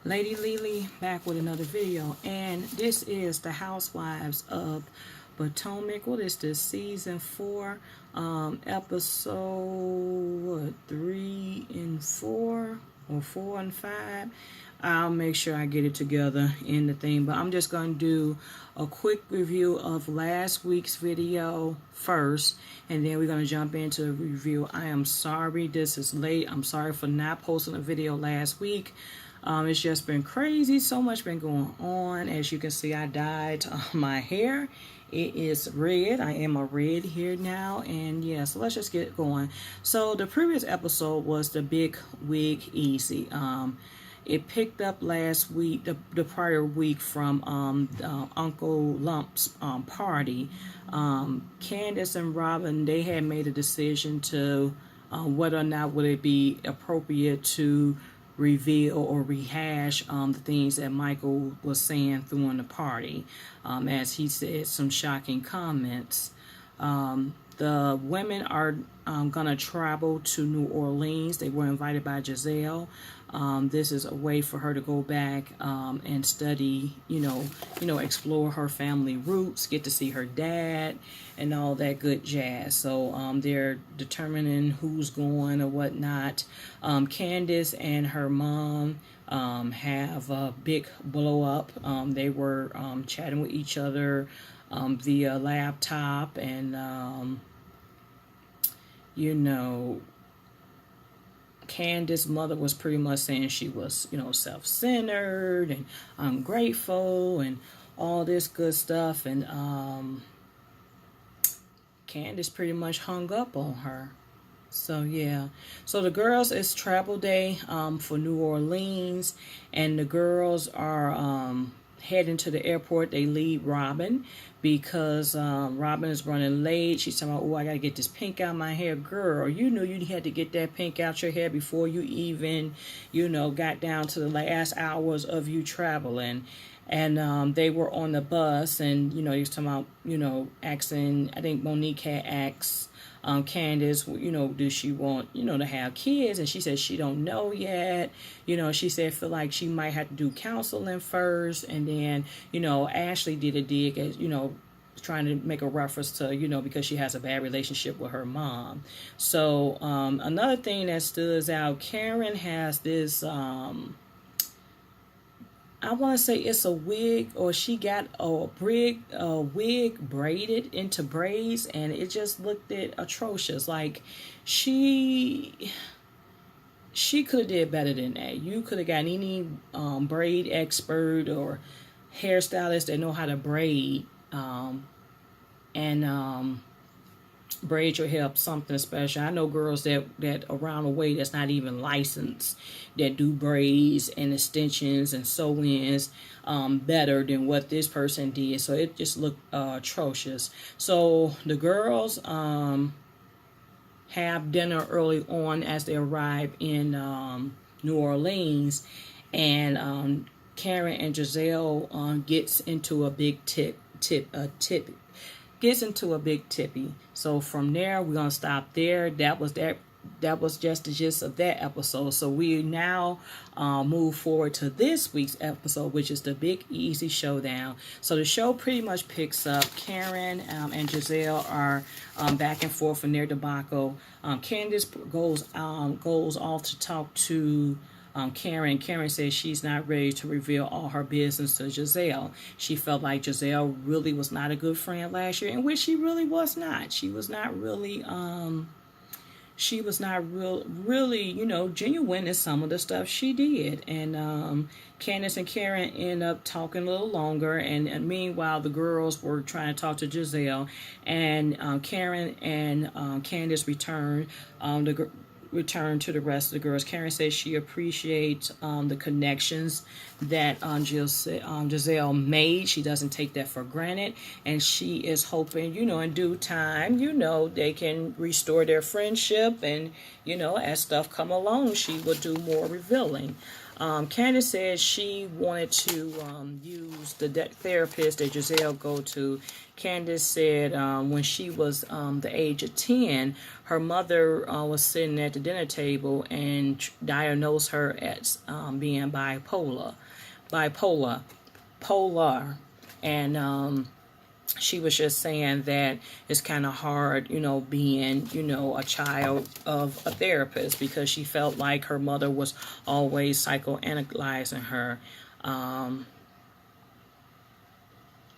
Lady Lily back with another video, and this is the Housewives of Potomac. What is this, season 4, episode 3 and 4 or 4 and 5? I'll make sure I get it together in the thing, but I'm just going to do a quick review of last week's video first, and then we're going to jump into the review. I am sorry this is late. I'm sorry for not posting a video last week. It's just been crazy. So much been going on. As you can see, I dyed my hair. It is red. I am a red here now. And yeah, so let's just get going. So the previous episode was the Big Wig Easy. It picked up last week, the prior week from Uncle Lump's party. Candace and Robin, they had made a decision to whether or not would it be appropriate to reveal or rehash the things that Michael was saying during the party, as he said some shocking comments. The women are gonna travel to New Orleans. They were invited by Giselle. This is a way for her to go back and study, explore her family roots, get to see her dad, and all that good jazz. So they're determining who's going or whatnot. Candace and her mom have a big blow up. They were chatting with each other via laptop, and Candace's mother was pretty much saying she was, self-centered and ungrateful and all this good stuff, and Candace pretty much hung up on her. So yeah, so the girls, it's travel day for New Orleans, and the girls are heading to the airport. They leave Robin because Robin is running late. She's talking about, oh, I gotta get this pink out my hair. Girl, you knew you had to get that pink out your hair before you even, got down to the last hours of you traveling. And they were on the bus, and he was talking about, asking, I think Monique had asked Candace, does she want, to have kids? And she said she don't know yet. She said feel like she might have to do counseling first. And then, Ashley did a dig as, trying to make a reference to, because she has a bad relationship with her mom. So another thing that stood out, Karen has this, I want to say it's a wig, or she got a wig braided into braids, and it just looked atrocious. Like she could have did better than that. You could have gotten any braid expert or hairstylist that know how to braid and braid your hair up something special. I know girls that around the way that's not even licensed that do braids and extensions and sew-ins better than what this person did. So it just looked atrocious. So the girls have dinner early on as they arrive in New Orleans, and Karen and Giselle gets into a big tippy. So from there, we're gonna stop there. That was just the gist of that episode. So we now move forward to this week's episode, which is the Big Easy Showdown. So the show pretty much picks up. Karen and Giselle are back and forth in their debacle. Candace goes off to talk to Karen. Karen says she's not ready to reveal all her business to Giselle. She felt like Giselle really was not a good friend last year, in which she really was not. She was not really really, genuine in some of the stuff she did. And Candace and Karen end up talking a little longer, and meanwhile the girls were trying to talk to Giselle, and Karen and Candace returned to the rest of the girls. Karen says she appreciates the connections that Giselle made. She doesn't take that for granted, and she is hoping, in due time, they can restore their friendship, and as stuff come along, she will do more revealing. Candace said she wanted to use the therapist that Giselle go to Candace said when she was the age of 10, her mother was sitting at the dinner table and diagnosed her as being polar. And she was just saying that it's kind of hard, being, a child of a therapist, because she felt like her mother was always psychoanalyzing her.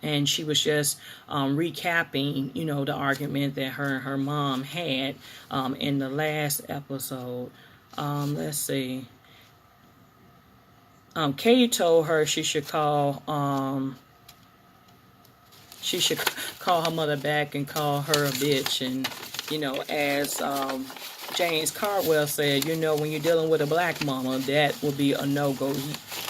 And she was just recapping, the argument that her and her mom had in the last episode. Let's see. Katie told her she should call her mother back and call her a bitch. And, as James Cardwell said, when you're dealing with a black mama, that would be a no-go.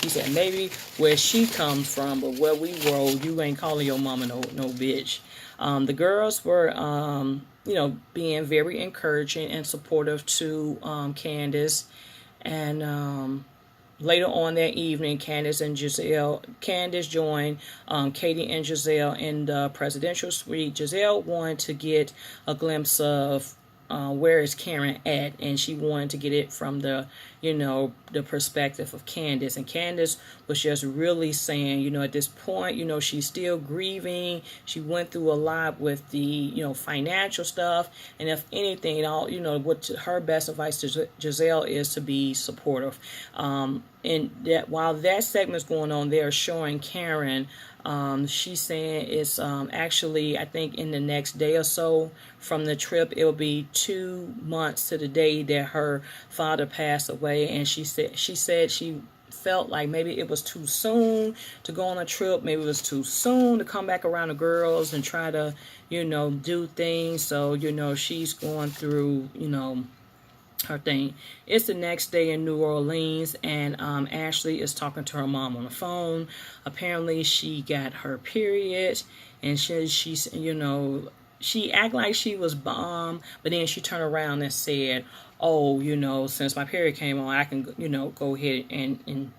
He said, maybe where she comes from, but where we roll, you ain't calling your mama no bitch. The girls were, being very encouraging and supportive to Candace. And later on that evening, Candace joined Katie and Giselle in the presidential suite. Giselle wanted to get a glimpse of where is Karen at, and she wanted to get it from the perspective of Candace. And Candace was just really saying, at this point, she's still grieving. She went through a lot with the, financial stuff. And if anything, what her best advice to Giselle is to be supportive. And that while that segment's going on, they're showing Karen. She's saying it's actually, I think, in the next day or so from the trip, it'll be 2 months to the day that her father passed away. And she said she felt like maybe it was too soon to go on a trip. Maybe it was too soon to come back around the girls and try to, do things. So, she's going through, her thing. It's the next day in New Orleans, and Ashley is talking to her mom on the phone. Apparently, she got her period, and she's she acted like she was bombed, but then she turned around and said, "Oh, since my period came on, I can go ahead and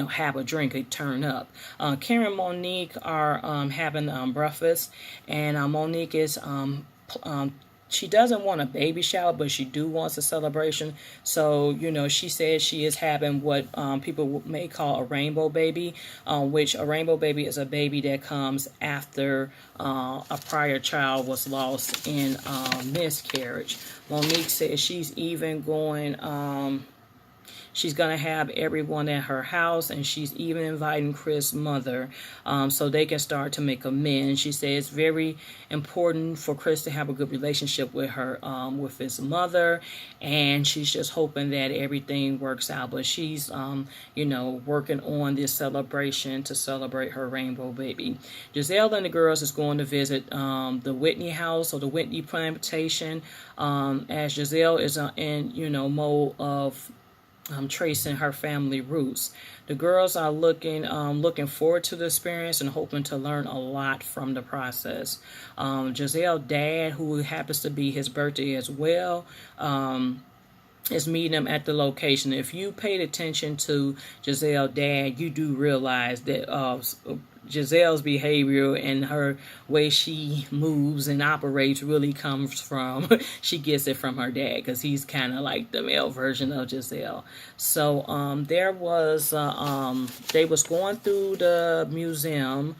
have a drink and turn up." Karen and Monique are having breakfast, and Monique is she doesn't want a baby shower, but she wants a celebration. So, she said she is having what people may call a rainbow baby, which a rainbow baby is a baby that comes after a prior child was lost in miscarriage. Monique says she's even going... She's going to have everyone at her house, and she's even inviting Chris' mother so they can start to make amends. She says it's very important for Chris to have a good relationship with her, with his mother, and she's just hoping that everything works out. But she's, working on this celebration to celebrate her rainbow baby. Giselle and the girls is going to visit the Whitney house or the Whitney plantation, as Giselle is in, mode of tracing her family roots. The girls are looking forward to the experience and hoping to learn a lot from the process. Giselle's dad, who happens to be his birthday as well, is meeting them at the location. If you paid attention to Giselle's dad, you do realize that Giselle's behavior and her way she moves and operates really comes from, she gets it from her dad, because he's kind of like the male version of Giselle. So they was going through the museum,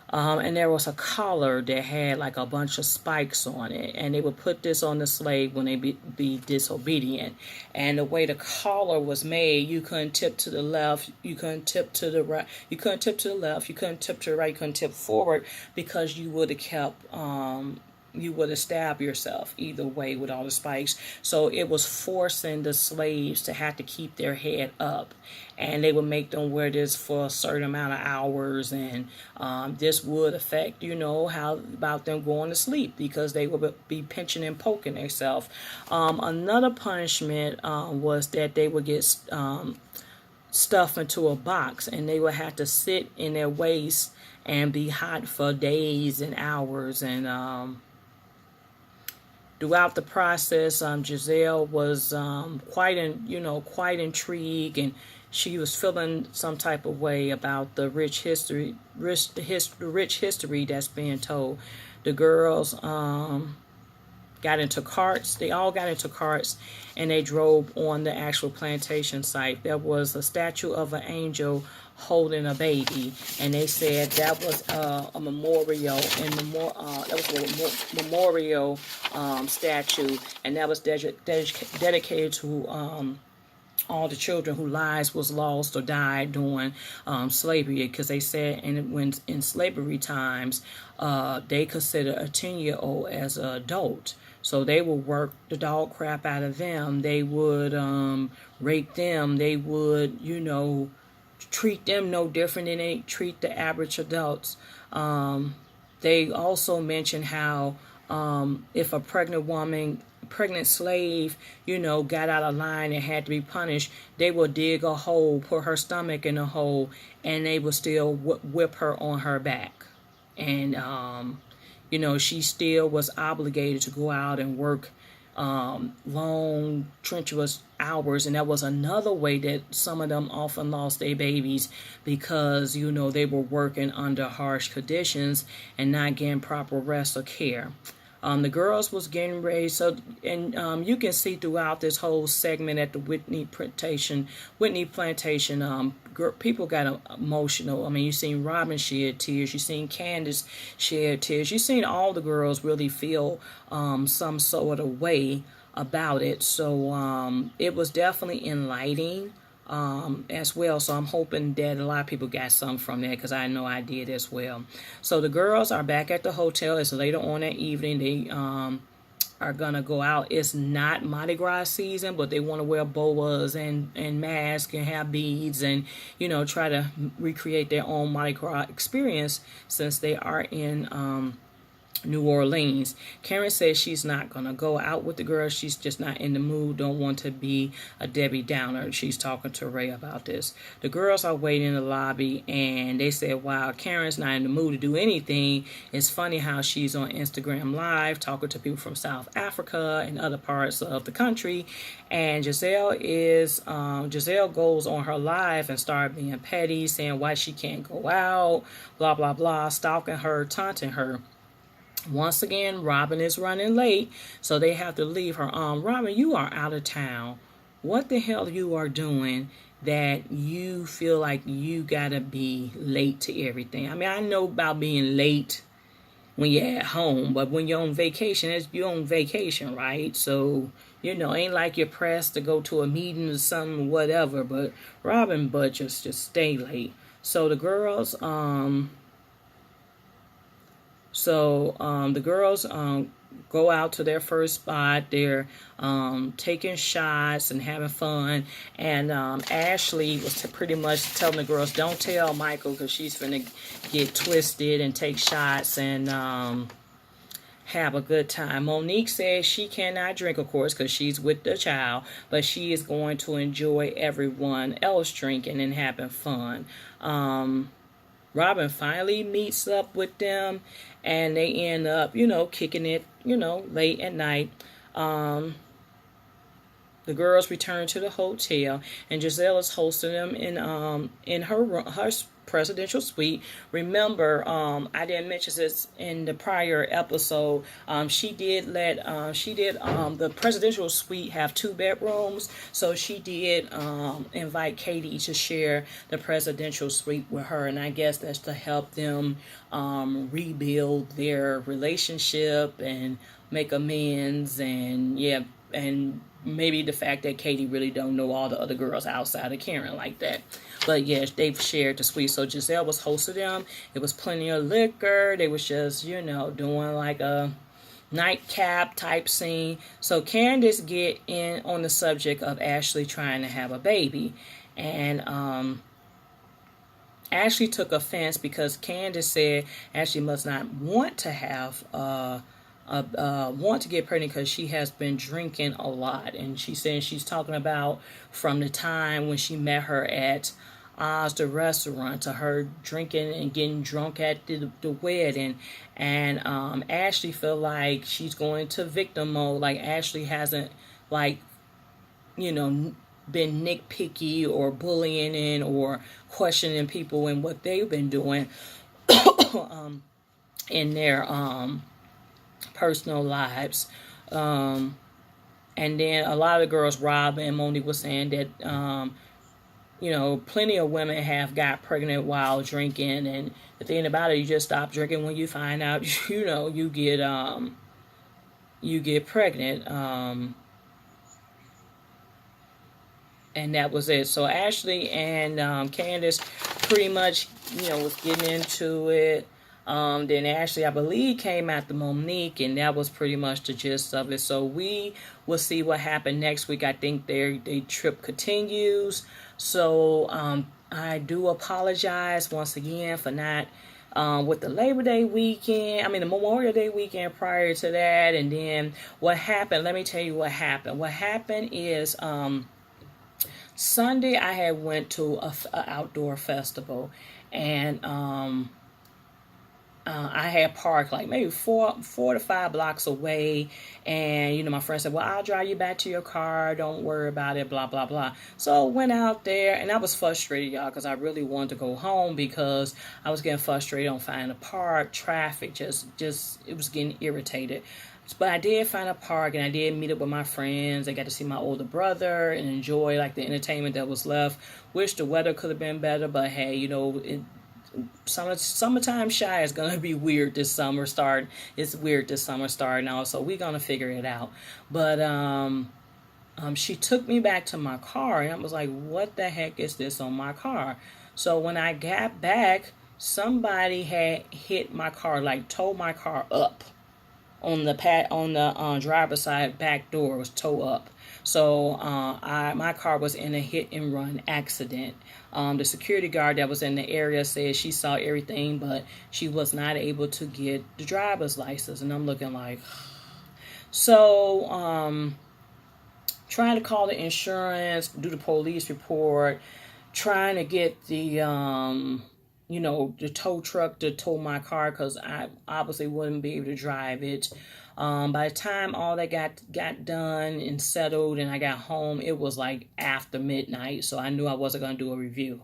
and there was a collar that had like a bunch of spikes on it, and they would put this on the slave when they be disobedient. And the way the collar was made, you couldn't tip to the left, you couldn't tip to the right, you couldn't tip to the left, you couldn't tip to the right, you couldn't tip forward, because you would have kept you would have stabbed yourself either way with all the spikes. So it was forcing the slaves to have to keep their head up, and they would make them wear this for a certain amount of hours, and this would affect, how about them going to sleep, because they would be pinching and poking themselves. Another punishment was that they would get stuffed into a box, and they would have to sit in their waist and be hot for days and hours, and throughout the process, Giselle was quite intrigued, and she was feeling some type of way about the rich history that's being told. The girls got into carts. They all got into carts, and they drove on the actual plantation site. There was a statue of an angel holding a baby, and they said that was a memorial, and memorial statue, and that was dedicated to all the children whose lives was lost or died during slavery, because they said when in slavery times they considered a 10-year-old as an adult. So they would work the dog crap out of them. They would rape them. They would, treat them no different than they treat the average adults. They also mentioned how if a pregnant slave, got out of line and had to be punished, they would dig a hole, put her stomach in a hole, and they would still whip her on her back. And, she still was obligated to go out and work long, treacherous hours. And that was another way that some of them often lost their babies, because, they were working under harsh conditions and not getting proper rest or care. The girls was getting ready, and you can see throughout this whole segment at the Whitney Plantation, people got emotional. I mean, you seen Robin shed tears, you seen Candace shed tears, you seen all the girls really feel some sort of way about it. So it was definitely enlightening as well. So I'm hoping that a lot of people got some from that, because I know I did as well. So the girls are back at the hotel. It's later on that evening. They are gonna go out. It's not Mardi Gras season, but they want to wear boas and masks and have beads and try to recreate their own Mardi Gras experience, since they are in New Orleans. Karen says she's not going to go out with the girls. She's just not in the mood, don't want to be a Debbie Downer. She's talking to Ray about this. The girls are waiting in the lobby, and they said, wow, Karen's not in the mood to do anything. It's funny how she's on Instagram Live talking to people from South Africa and other parts of the country. And Giselle goes on her live and started being petty, saying why she can't go out, blah, blah, blah, stalking her, taunting her. Once again, Robin is running late, so they have to leave her. Robin, you are out of town. What the hell you are doing that you feel like you gotta be late to everything? I mean, I know about being late when you're at home, but when you're on vacation, you're on vacation, right? So, ain't like you're pressed to go to a meeting or something, whatever. But Robin, just stay late. So the girls, the girls go out to their first spot. They're taking shots and having fun. And Ashley was pretty much telling the girls, don't tell Michael, because she's finna get twisted and take shots and have a good time. Monique says she cannot drink, of course, because she's with the child, but she is going to enjoy everyone else drinking and having fun. Robin finally meets up with them, and they end up, kicking it, late at night. The girls return to the hotel, and Giselle is hosting them in her presidential suite. Remember, I didn't mention this in the prior episode. She did the presidential suite have 2 bedrooms, so she did invite Katie to share the presidential suite with her, and I guess that's to help them rebuild their relationship and make amends, and maybe the fact that Katie really don't know all the other girls outside of Karen like that. But yes, they've shared the suite. So Giselle was hosting them. It was plenty of liquor. They was just, doing like a nightcap type scene. So Candace get in on the subject of Ashley trying to have a baby. And Ashley took offense because Candace said Ashley must not want to have want to get pregnant because she has been drinking a lot. And she's saying she's talking about from the time when she met her at the restaurant, to her drinking and getting drunk at the wedding. And Ashley feel like she's going to victim mode. Like Ashley hasn't, like, you know, been nitpicky or bullying or questioning people and what they've been doing in their personal lives. And then a lot of the girls, Rob and Monique, was saying that plenty of women have got pregnant while drinking, and the thing about it, you just stop drinking when you find out, you get pregnant. And that was it. So Ashley and Candace pretty much, was getting into it. Then Ashley, I believe, came after Monique, and that was pretty much the gist of it. So we will see what happened next week. I think their trip continues. So I do apologize once again for not with the Labor Day weekend, the Memorial Day weekend prior to that. And then what happened, let me tell you what happened. What happened is Sunday I had went to a outdoor festival, and I had parked like maybe four to 5 blocks away, and my friend said, well, I'll drive you back to your car, don't worry about it, blah blah blah. So I went out there, and I was frustrated, y'all, because I really wanted to go home because I was getting frustrated on finding a park, traffic, just it was getting irritated. But I did find a park, and I did meet up with my friends. I got to see my older brother and enjoy like the entertainment that was left. Wish the weather could have been better, but hey, summertime shy is gonna be weird this summer start. It's weird this summer start now, so we're gonna figure it out. But she took me back to my car, and I was like, what the heck is this on my car? So when I got back, somebody had hit my car, like towed my car up. On the driver's side back door was towed up. So my car was in a hit and run accident. The security guard that was in the area said she saw everything, but she was not able to get the driver's license. And I'm looking like, so trying to call the insurance, do the police report, trying to get the the tow truck to tow my car, because I obviously wouldn't be able to drive it. By the time all that got done and settled and I got home, it was like after midnight, so I knew I wasn't going to do a review.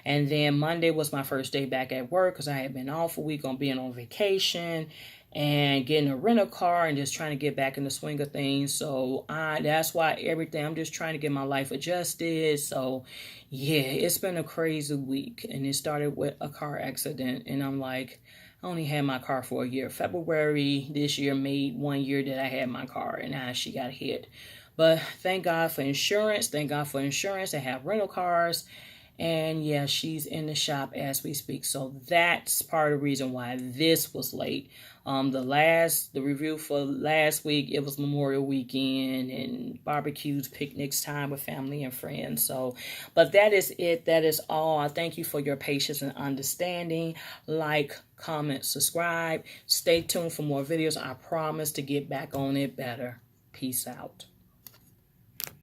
And then Monday was my first day back at work, because I had been off a week on being on vacation and getting a rental car and just trying to get back in the swing of things. So that's why I'm just trying to get my life adjusted. So yeah, it's been a crazy week, and it started with a car accident, and I'm like, I only had my car for a year. February this year made 1 year that I had my car, and now she got hit. But thank God for insurance. Thank God for insurance. I have rental cars. And yeah, she's in the shop as we speak. So that's part of the reason why this was late. The review for last week, it was Memorial Weekend and barbecues, picnics, time with family and friends. So, but that is it. That is all. I thank you for your patience and understanding. Like, comment, subscribe. Stay tuned for more videos. I promise to get back on it better. Peace out.